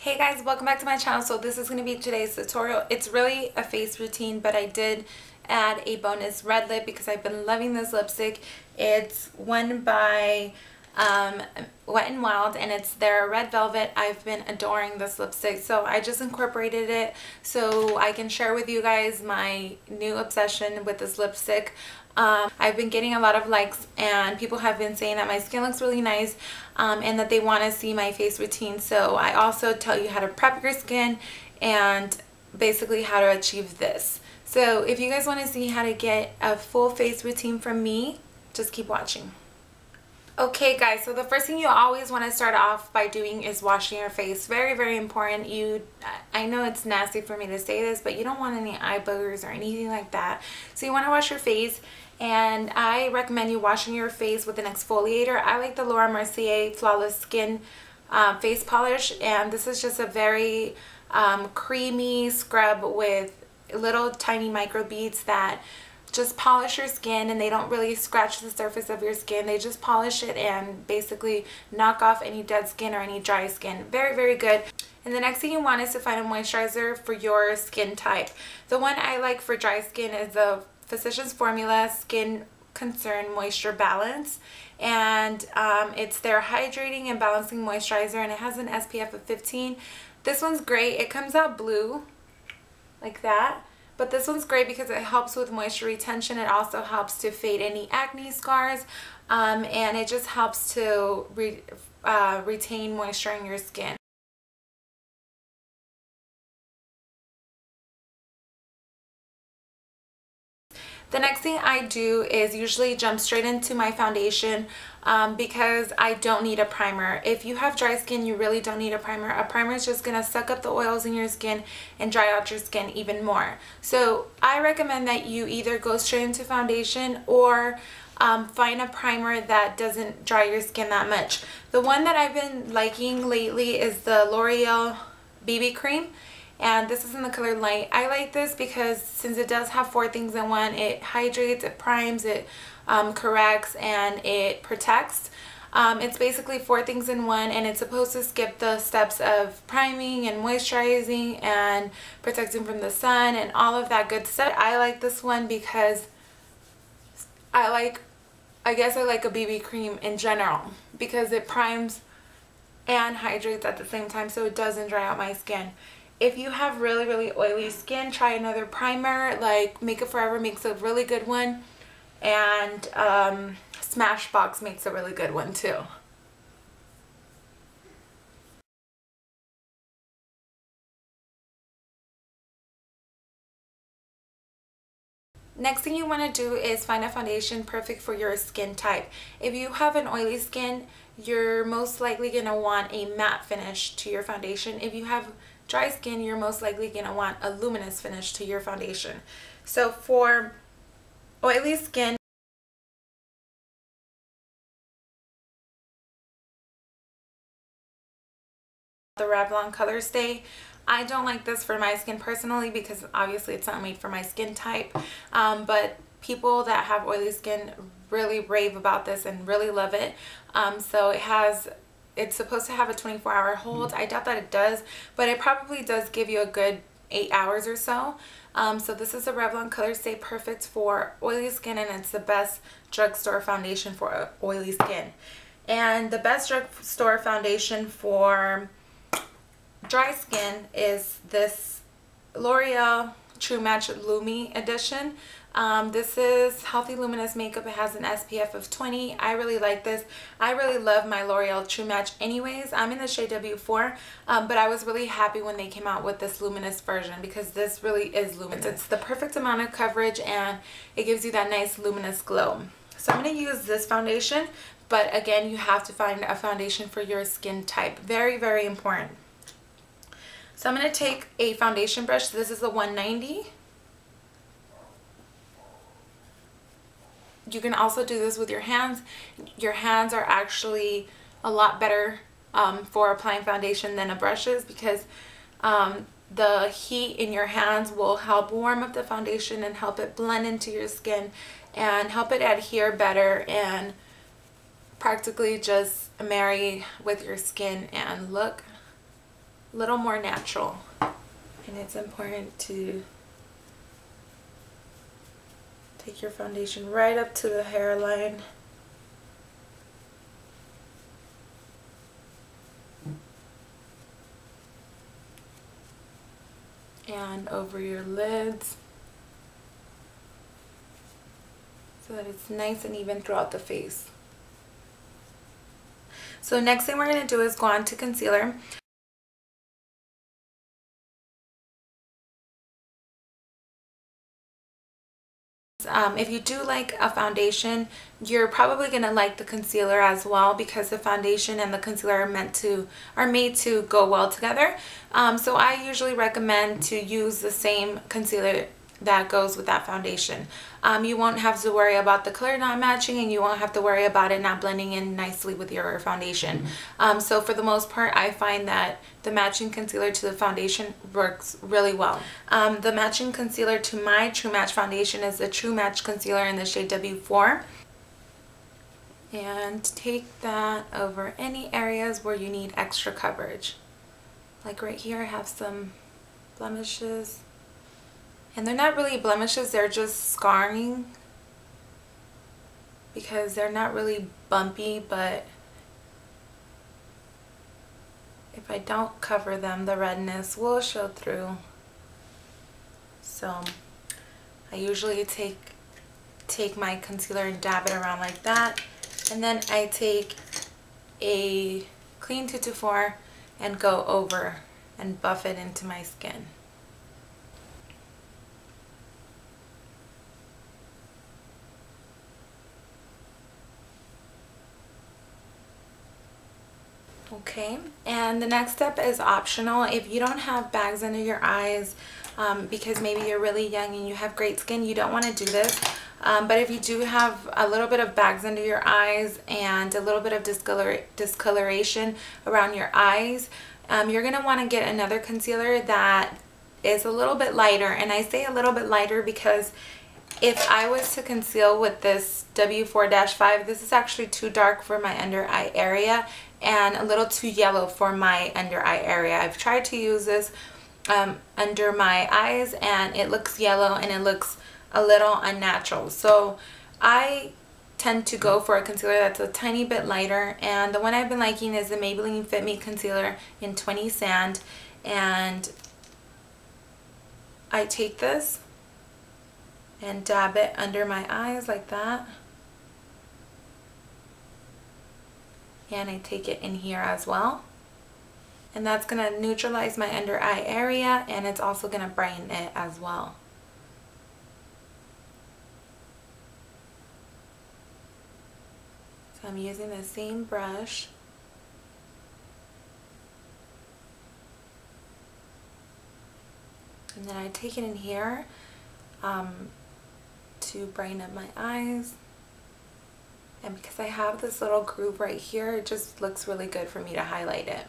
Hey guys, welcome back to my channel. So this is going to be today's tutorial. It's really a face routine, but I did add a bonus red lip because I've been loving this lipstick. It's one by Wet n Wild, and it's their Red Velvet. I've been adoring this lipstick, so I just incorporated it so I can share with you guys my new obsession with this lipstick. I've been getting a lot of likes, and people have been saying that my skin looks really nice and that they want to see my face routine. So I also tell you how to prep your skin and basically how to achieve this. So if you guys want to see how to get a full face routine from me, just keep watching. Okay guys, so the first thing you always want to start off by doing is washing your face. Very, very important. I know it's nasty for me to say this, but you don't want any eye boogers or anything like that. So you want to wash your face, and I recommend you washing your face with an exfoliator. I like the Laura Mercier Flawless Skin face polish, and this is just a very creamy scrub with little tiny micro beads that just polish your skin, and they don't really scratch the surface of your skin. They just polish it and basically knock off any dead skin or any dry skin. Very, very good. And the next thing you want is to find a moisturizer for your skin type. The one I like for dry skin is the Physicians Formula Skin Concern Moisture Balance, and it's their hydrating and balancing moisturizer, and it has an SPF of 15. This one's great. It comes out blue like that. But this one's great because it helps with moisture retention. It also helps to fade any acne scars, and it just helps to retain moisture in your skin. The next thing I do is usually jump straight into my foundation because I don't need a primer. If you have dry skin, you really don't need a primer. A primer is just going to suck up the oils in your skin and dry out your skin even more. So I recommend that you either go straight into foundation or find a primer that doesn't dry your skin that much. The one that I've been liking lately is the L'Oreal BB Cream. And this is in the color Light. I like this because since it does have 4 things in one, it hydrates, it primes, it corrects, and it protects. It's basically 4 things in one, and it's supposed to skip the steps of priming and moisturizing and protecting from the sun and all of that good stuff. I like this one because I guess I like a BB cream in general because it primes and hydrates at the same time, so it doesn't dry out my skin. If you have really, really oily skin, try another primer. Like Makeup Forever makes a really good one, and Smashbox makes a really good one too. Next thing you want to do is find a foundation perfect for your skin type. If you have an oily skin, you're most likely going to want a matte finish to your foundation. If you have dry skin, you're most likely going to want a luminous finish to your foundation. So for oily skin, the Revlon Color Stay. I don't like this for my skin personally because obviously it's not made for my skin type, but people that have oily skin really rave about this and really love it. So it's supposed to have a 24-hour hold. I doubt that it does, but it probably does give you a good 8 hours or so. So this is a Revlon Color Stay, perfect for oily skin, and it's the best drugstore foundation for oily skin. And the best drugstore foundation for dry skin is this L'Oreal True Match Lumi Edition. This is Healthy Luminous Makeup. It has an SPF of 20. I really like this. I really love my L'Oreal True Match anyways. I'm in the shade W4, but I was really happy when they came out with this luminous version because this really is luminous. It's the perfect amount of coverage, and it gives you that nice luminous glow. So I'm going to use this foundation, but again, you have to find a foundation for your skin type. Very, very important. So I'm going to take a foundation brush. This is a 190. You can also do this with your hands. Your hands are actually a lot better for applying foundation than a brush is because the heat in your hands will help warm up the foundation and help it blend into your skin and help it adhere better and practically just marry with your skin and look a little more natural. And it's important to take your foundation right up to the hairline. And over your lids, so that it's nice and even throughout the face. So next thing we're going to do is go on to concealer. If you do like a foundation, you're probably going to like the concealer as well, because the foundation and the concealer are made to go well together. So I usually recommend to use the same concealer that goes with that foundation. You won't have to worry about the color not matching, and you won't have to worry about it not blending in nicely with your foundation. So for the most part, I find that the matching concealer to the foundation works really well. The matching concealer to my True Match foundation is the True Match concealer in the shade W4. And take that over any areas where you need extra coverage. Like right here, I have some blemishes. And they're not really blemishes, they're just scarring, because they're not really bumpy, but if I don't cover them, the redness will show through. So I usually take my concealer and dab it around like that, and then I take a clean 224 and go over and buff it into my skin. Okay, and the next step is optional. If you don't have bags under your eyes, because maybe you're really young and you have great skin, you don't want to do this. But if you do have a little bit of bags under your eyes and a little bit of discoloration around your eyes, you're going to want to get another concealer that is a little bit lighter. And I say a little bit lighter because if I was to conceal with this W4-5, this is actually too dark for my under eye area and a little too yellow for my under eye area. I've tried to use this under my eyes and it looks yellow and it looks a little unnatural. So I tend to go for a concealer that's a tiny bit lighter, and the one I've been liking is the Maybelline Fit Me concealer in 20 Sand. And I take this and dab it under my eyes like that, and I take it in here as well, and that's going to neutralize my under eye area, and it's also going to brighten it as well. So I'm using the same brush, and then I take it in here to brighten up my eyes. And because I have this little groove right here, it just looks really good for me to highlight it.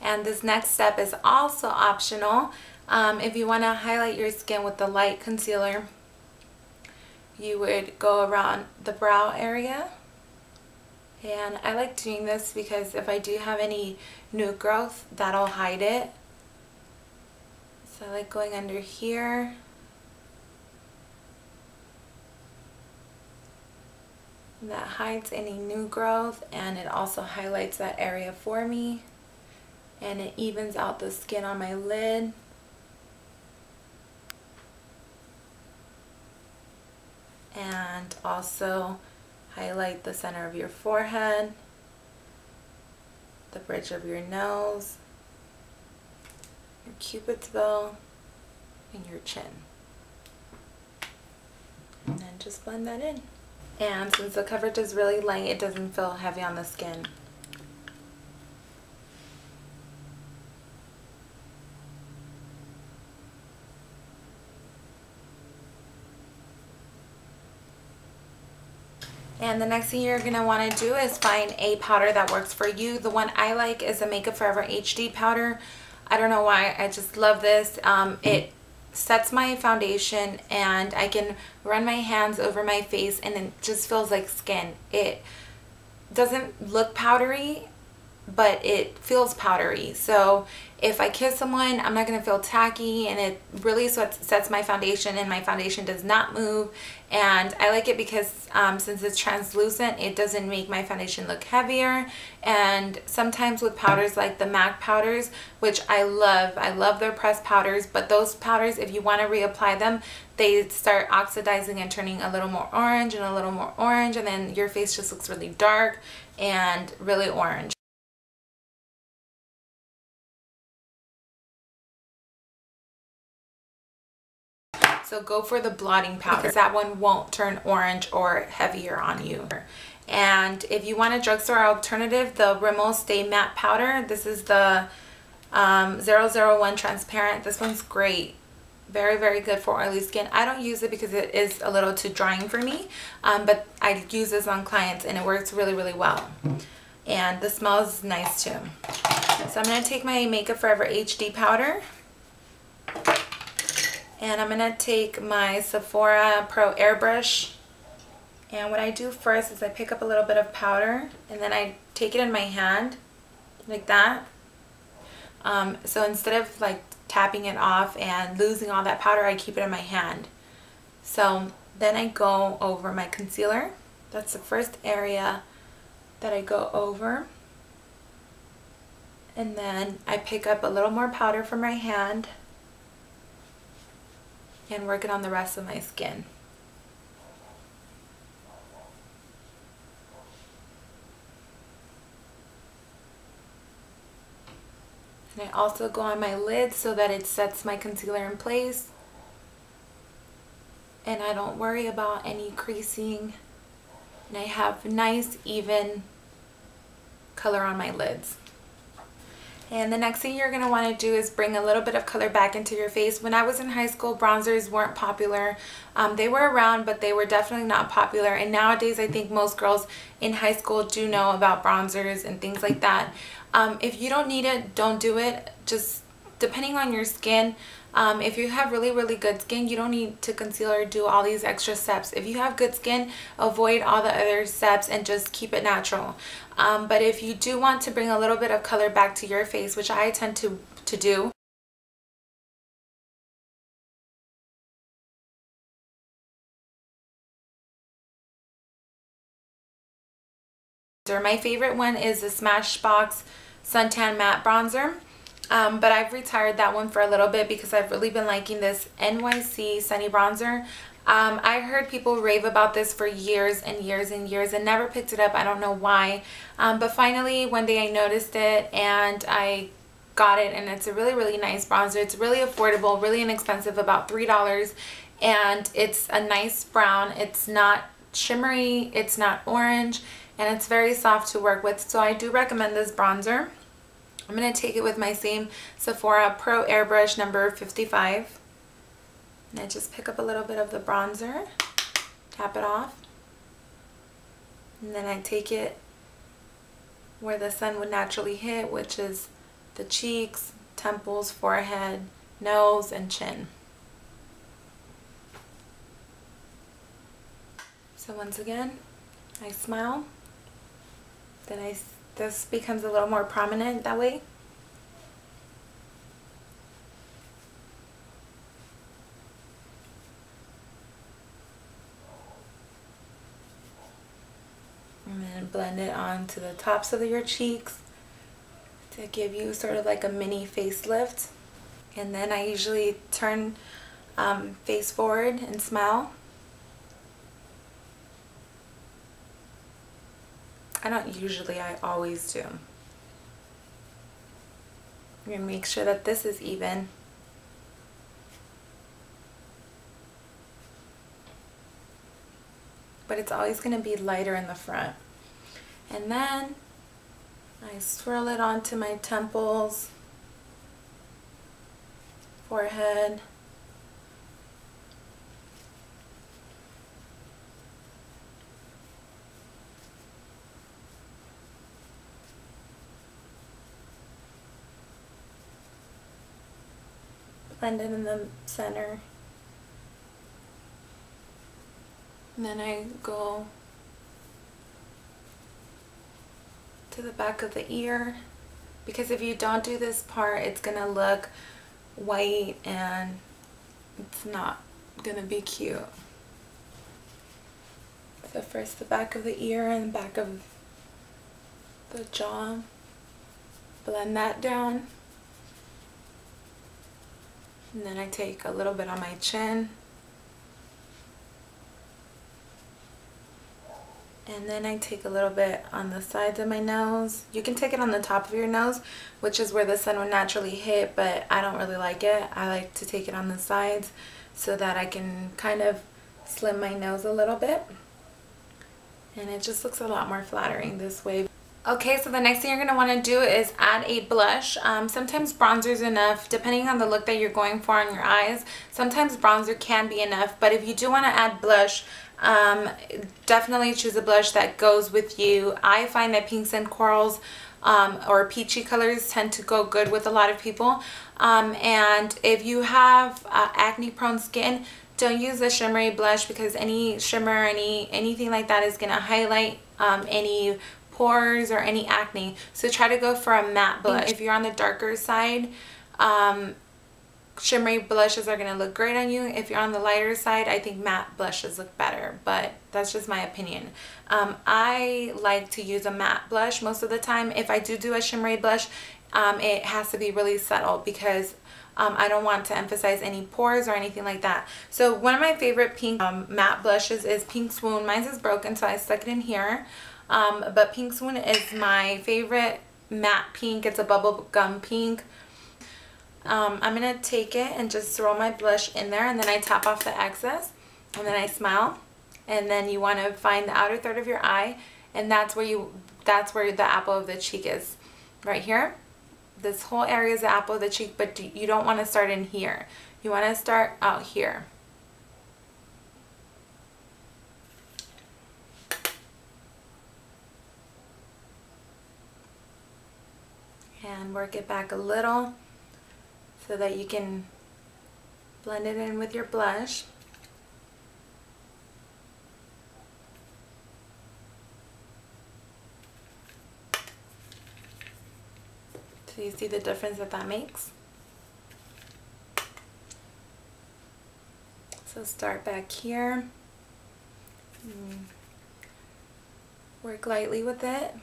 And this next step is also optional. If you want to highlight your skin with the light concealer, you would go around the brow area. And I like doing this because if I do have any new growth, that'll hide it. So I like going under here. That hides any new growth, and it also highlights that area for me. And it evens out the skin on my lid. And also highlight the center of your forehead, the bridge of your nose, your cupid's bow, and your chin. And then just blend that in. And since the coverage is really light, it doesn't feel heavy on the skin. And the next thing you're going to want to do is find a powder that works for you. The one I like is the Makeup Forever HD powder. I don't know why, I just love this. It sets my foundation and I can run my hands over my face and it just feels like skin. It doesn't look powdery, but it feels powdery. So if I kiss someone, I'm not going to feel tacky, and it really sets my foundation, and my foundation does not move. And I like it because since it's translucent, it doesn't make my foundation look heavier. And sometimes with powders like the MAC powders, which I love their pressed powders, but those powders, if you want to reapply them, they start oxidizing and turning a little more orange and a little more orange, and then your face just looks really dark and really orange. So go for the blotting powder because that one won't turn orange or heavier on you. And if you want a drugstore alternative, the Rimmel Stay Matte Powder. This is the 001 Transparent. This one's great. Very, very good for oily skin. I don't use it because it is a little too drying for me, but I use this on clients and it works really, really well. And the smell is nice too. So I'm going to take my Makeup Forever HD powder. And I'm going to take my Sephora Pro Airbrush. And what I do first is I pick up a little bit of powder and then I take it in my hand like that. So instead of like tapping it off and losing all that powder, I keep it in my hand. So then I go over my concealer. That's the first area that I go over. And then I pick up a little more powder from my hand and work it on the rest of my skin. And I also go on my lid so that it sets my concealer in place and I don't worry about any creasing, and I have nice even color on my lids. And the next thing you're going to want to do is bring a little bit of color back into your face. When I was in high school, bronzers weren't popular. They were around, but they were definitely not popular. And nowadays, I think most girls in high school do know about bronzers and things like that. If you don't need it, don't do it. Just depending on your skin. If you have really, really good skin, you don't need to conceal or do all these extra steps. If you have good skin, avoid all the other steps and just keep it natural. But if you do want to bring a little bit of color back to your face, which I tend to do, my favorite one is the Smashbox Suntan Matte Bronzer. But I've retired that one for a little bit because I've really been liking this NYC Sunny Bronzer. I heard people rave about this for years and years and years and never picked it up. I don't know why. But finally one day I noticed it and I got it, and it's a really, really nice bronzer. It's really affordable, really inexpensive, about $3. And it's a nice brown. It's not shimmery, it's not orange, and it's very soft to work with. So I do recommend this bronzer. I'm going to take it with my same Sephora Pro Airbrush number 55. And I just pick up a little bit of the bronzer, tap it off, and then I take it where the sun would naturally hit, which is the cheeks, temples, forehead, nose, and chin. So once again, I smile, then this becomes a little more prominent that way. And then blend it onto the tops of your cheeks to give you sort of like a mini facelift. And then I usually turn face forward and smile. I don't usually, I always do. I'm going to make sure that this is even. But it's always going to be lighter in the front. And then I swirl it onto my temples, forehead, blend it in the center. And then I go to the back of the ear, because if you don't do this part, it's gonna look white and it's not gonna be cute. So first the back of the ear and the back of the jaw, blend that down. And then I take a little bit on my chin. And then I take a little bit on the sides of my nose. You can take it on the top of your nose, which is where the sun would naturally hit, but I don't really like it. I like to take it on the sides so that I can kind of slim my nose a little bit. And it just looks a lot more flattering this way. Okay, so the next thing you're going to want to do is add a blush. Sometimes bronzer is enough, depending on the look that you're going for on your eyes. Sometimes bronzer can be enough, but if you do want to add blush, definitely choose a blush that goes with you. I find that pinks and corals or peachy colors tend to go good with a lot of people. And if you have acne prone skin, don't use a shimmery blush, because any shimmer, anything like that is going to highlight any pores or any acne. So try to go for a matte blush. If you're on the darker side, shimmery blushes are going to look great on you. If you're on the lighter side, I think matte blushes look better, but that's just my opinion. I like to use a matte blush most of the time. If I do a shimmery blush, it has to be really subtle, because I don't want to emphasize any pores or anything like that. So one of my favorite pink matte blushes is Pink Swoon. Mine is broken, so I stuck it in here. But Pink Swoon is my favorite matte pink. It's a bubble gum pink. I'm going to take it and just throw my blush in there, and then I tap off the excess, and then I smile. And then you want to find the outer third of your eye, and that's where the apple of the cheek is, right here. This whole area is the apple of the cheek, but you don't want to start in here. You want to start out here. And work it back a little so that you can blend it in with your blush. So you see the difference that makes? So start back here. Work lightly with it.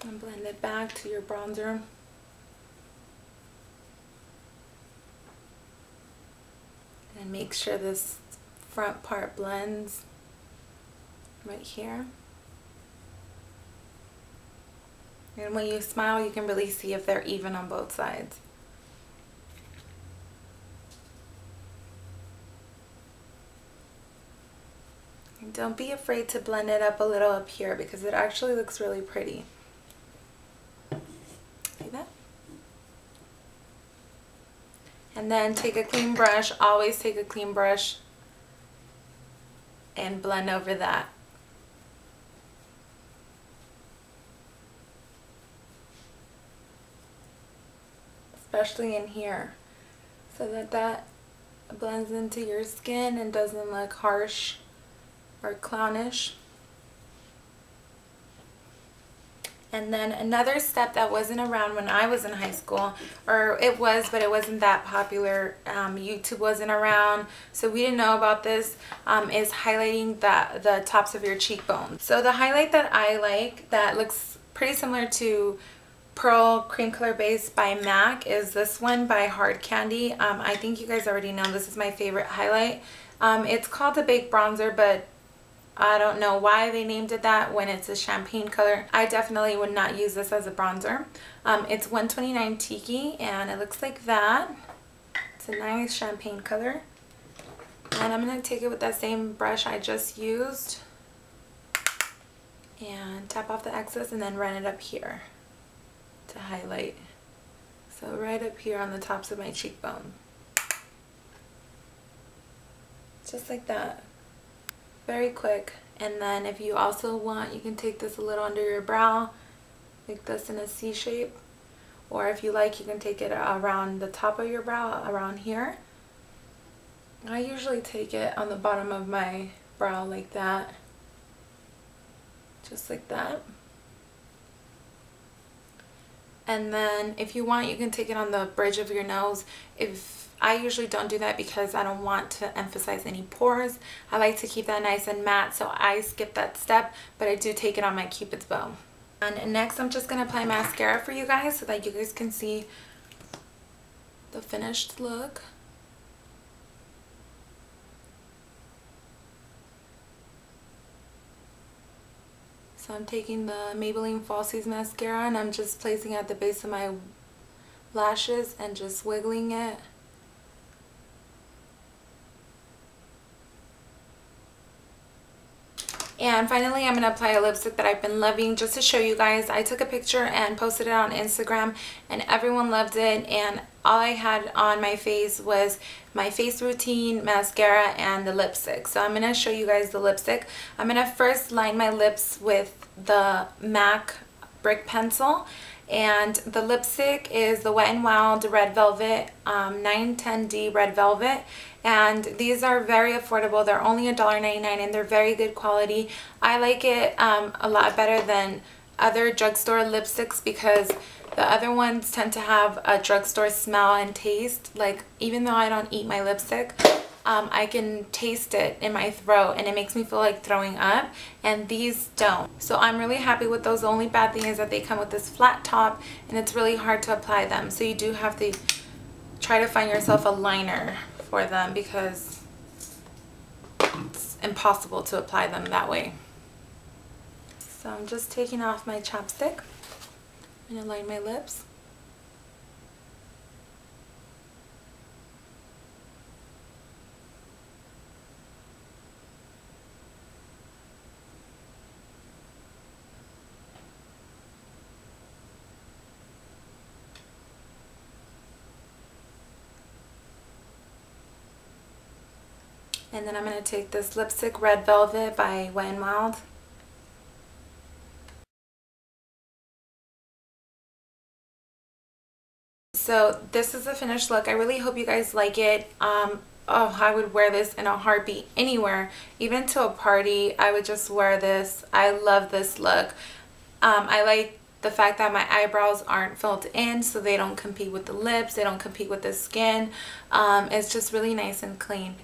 And blend it back to your bronzer. And make sure this front part blends right here. And when you smile, you can really see if they're even on both sides. And don't be afraid to blend it up a little up here, because it actually looks really pretty. See that? And then take a clean brush, always take a clean brush, and blend over that. Especially in here, so that blends into your skin and doesn't look harsh or clownish. And then another step that wasn't around when I was in high school, or it was, but it wasn't that popular. YouTube wasn't around, so we didn't know about this, is highlighting the tops of your cheekbones. So the highlight that I like, that looks pretty similar to Pearl Cream Color Base by MAC, is this one by Hard Candy. I think you guys already know this is my favorite highlight. It's called a Baked Bronzer, but I don't know why they named it that when it's a champagne color. I definitely would not use this as a bronzer. It's 129 Tiki, and it looks like that. It's a nice champagne color. And I'm going to take it with that same brush I just used and tap off the excess, and then run it up here to highlight. So right up here on the tops of my cheekbone. Just like that. Very quick. And then if you also want, you can take this a little under your brow, make this in a C shape, or if you like, you can take it around the top of your brow, around here. I usually take it on the bottom of my brow like that, just like that. And then if you want, you can take it on the bridge of your nose. I usually don't do that because I don't want to emphasize any pores. I like to keep that nice and matte, so I skip that step, but I do take it on my Cupid's bow. And next I'm just going to apply mascara for you guys so that you guys can see the finished look. So I'm taking the Maybelline Falsies mascara and I'm just placing it at the base of my lashes and just wiggling it. And finally, I'm going to apply a lipstick that I've been loving just to show you guys. I took a picture and posted it on Instagram and everyone loved it, and all I had on my face was my face routine, mascara, and the lipstick. So I'm going to show you guys the lipstick. I'm going to first line my lips with the MAC Brick Pencil. And the lipstick is the Wet n Wild Red Velvet, 910D Red Velvet. And these are very affordable. They're only $1.99 and they're very good quality. I like it a lot better than other drugstore lipsticks because the other ones tend to have a drugstore smell and taste. Like, even though I don't eat my lipstick, I can taste it in my throat and it makes me feel like throwing up, and these don't. So I'm really happy with those. The only bad thing is that they come with this flat top and it's really hard to apply them. So you do have to try to find yourself a liner for them because it's impossible to apply them that way. So I'm just taking off my chapstick and align my lips. And then I'm going to take this lipstick, Red Velvet by Wet n Wild. So this is the finished look. I really hope you guys like it. Oh, I would wear this in a heartbeat anywhere, even to a party. I would just wear this. I love this look. I like the fact that my eyebrows aren't filled in, so they don't compete with the lips, they don't compete with the skin. It's just really nice and clean.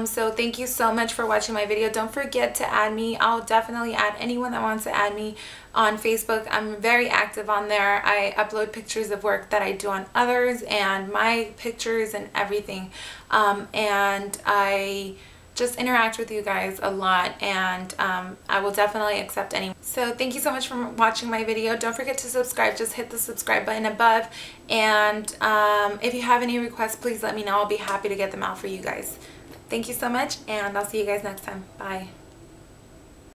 So thank you so much for watching my video. Don't forget to add me. I'll definitely add anyone that wants to add me on Facebook. I'm very active on there. I upload pictures of work that I do on others and my pictures and everything. And I just interact with you guys a lot, and I will definitely accept anyone. So thank you so much for watching my video. Don't forget to subscribe. Just hit the subscribe button above, and if you have any requests, please let me know. I'll be happy to get them out for you guys. Thank you so much, and I'll see you guys next time. Bye.